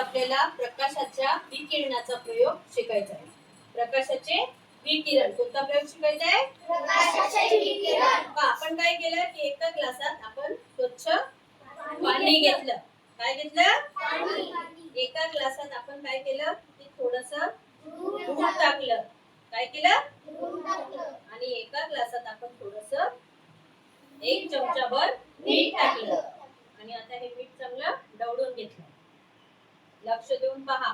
आपल्याला प्रकाशाच्या विकिरणाचा प्रयोग शिकायचा आहे. प्रकाशाचे विकिरण कोणता प्रयोग शिकायचा आहे? प्रकाशाचे विकिरण. आपण काय केलं की एका ग्लासात आपण स्वच्छ पाणी घेतलं. काय घेतलं? पाणी. एका ग्लासात आपण काय केलं की थोडंसं दूध दूध टाकलं. काय केलं? टाकलं. आणि एका ग्लासात आपण थोडंसं 1 चमचाभर मीठ टाकलं. आणि आता हे मीठ चांगलं ढवळून घेतलं. लक्ष देऊन पहा.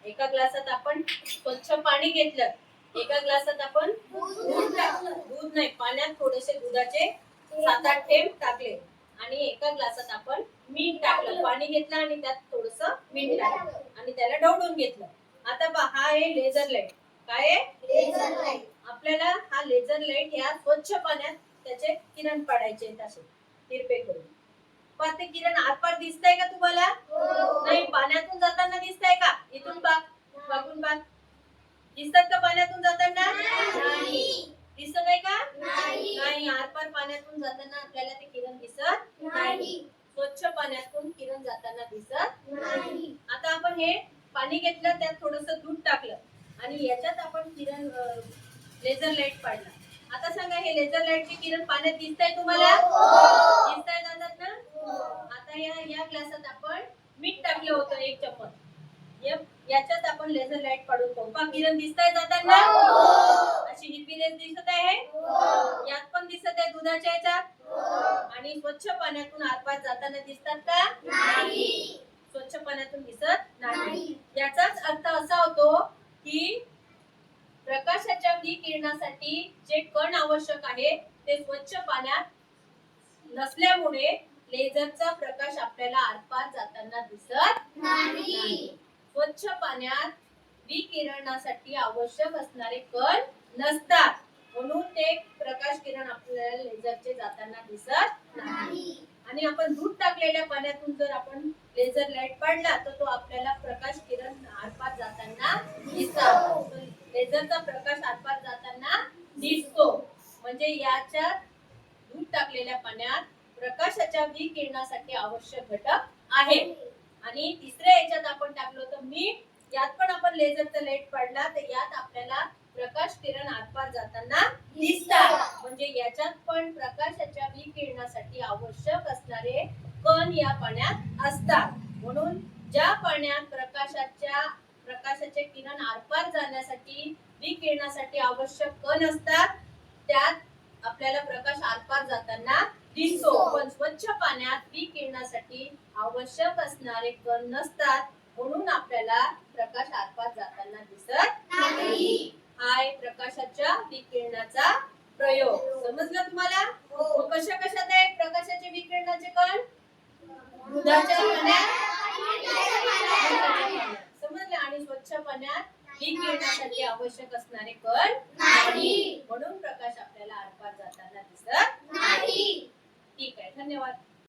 एका ग्लासात आपण स्वच्छ पाणी घेतलं. एका ग्लासात आपण दूध टाकलं. दूध नाही, पाण्यात थोडेसे दुधाचे 7-8 थेंब टाकले. आणि एका ग्लासात आपण मीठ टाकलं. पाणी घेतलं आणि त्यात थोडंसं मीठ टाकलं आणि त्याला ढवळून घेतलं. आता पहा, हा आहे लेझर लाईट. काय आहे? Laser light. आपल्याला हा लेझर लाईट या स्वच्छ पाण्यात त्याचे किरण पडायचे असे तिरपे करून. पण ते किरण आरपार दिसतंय का तुम्हाला? नाही, पाण्यातून जाताना दिसतंय का? इथून बघून बघ. दिसतात का पाण्यातून जाताना? नाही. दिसत आहे का? नाही. आरपार पाण्यातून जाताना आपल्याला ते किरण दिसत नाही. स्वच्छ पाण्यातून किरण जाताना दिसत नाही. आता आपण हे पाणी घेतलं, त्यात थोडंसं दूध टाकलं आणि याच्यात आपण किरण लेझर लाईट पाडला. आता सांगा, हे लेझर लाईटचे किरण पाण्यात दिसतंय तुम्हाला? दिसतंय जातात ना? आता या ग्लासात आपण मीठ टाकलं होतं 1 चम्मच. याच्यात आपण लेझर लाईट पाडून पाहू. पहा, किरण दिसतंय जाताना? अशी हिरवी रेष दिसत आहे. यात पण दिसत आहे दुधाच्या याच्यात. आणि स्वच्छ पाण्यातून आरपार जाताना दिसतात का? नाही. स्वच्छ पाण्यातून दिसत नाही. याचाच अर्थ असा होतो की प्रकाशाच्या विकिरणासाठी जे कण आवश्यक आहे ते स्वच्छ पाण्यात नसल्यामुळे लेझरचा प्रकाश आपल्याला आरपार जाताना दिसत नाही. स्वच्छ पाण्यात विकिरणासाठी आवश्यक असणारे कण नसतात, म्हणून ते प्रकाश किरण आपल्याला लेझरचे जाताना दिसत नाही. आणि आपण दूध टाकलेल्या पाण्यातून जर आपण लेझर लाईट पाडला तर तो आपल्याला प्रकाश किरण आरपार जाताना दिसतो. लेझरचा प्रकाश आरपार जाताना दिसतो. म्हणजे याच्यात दूध टाकलेल्या पाण्यात प्रकाशाच्या विकिरणासाठी आवश्यक घटक आहे. आणि तिसऱ्या याच्यात आपण टाकलं होतं मीठ. यात पण आपण लेझरचा लाईट पाडला तर यात आपल्याला प्रकाश किरण आरपार जाताना दिसतात. म्हणजे याच्यात पण प्रकाशाच्या विकिरणासाठी आवश्यक असणारे कण या पाण्यात असतात. म्हणून ज्या पाण्यात प्रकाशाचे किरण आरपार जाण्यासाठी विकिरणासाठी आवश्यक कण असतात त्यात आपल्याला प्रकाश आरपार जाताना दिसतो. पण स्वच्छ पाण्यात विकिरणासाठी आवश्यक असणारे कण नसतात, म्हणून आपल्याला प्रकाश आरपार जाताना दिसत नाही. हाय प्रकाशाच्या विकिरणाचा प्रयोग. समजलं तुम्हाला? कशा कशात आहे प्रकाशाचे विकिरणाचे कण? दुधाच्या पाण्यात, समजलं? आणि स्वच्छ पाण्यात विकिरणासाठी आवश्यक असणारे कण नाही, म्हणून प्रकाश आपल्याला आरपार जाताना दिसत नाही. ठीक आहे, धन्यवाद.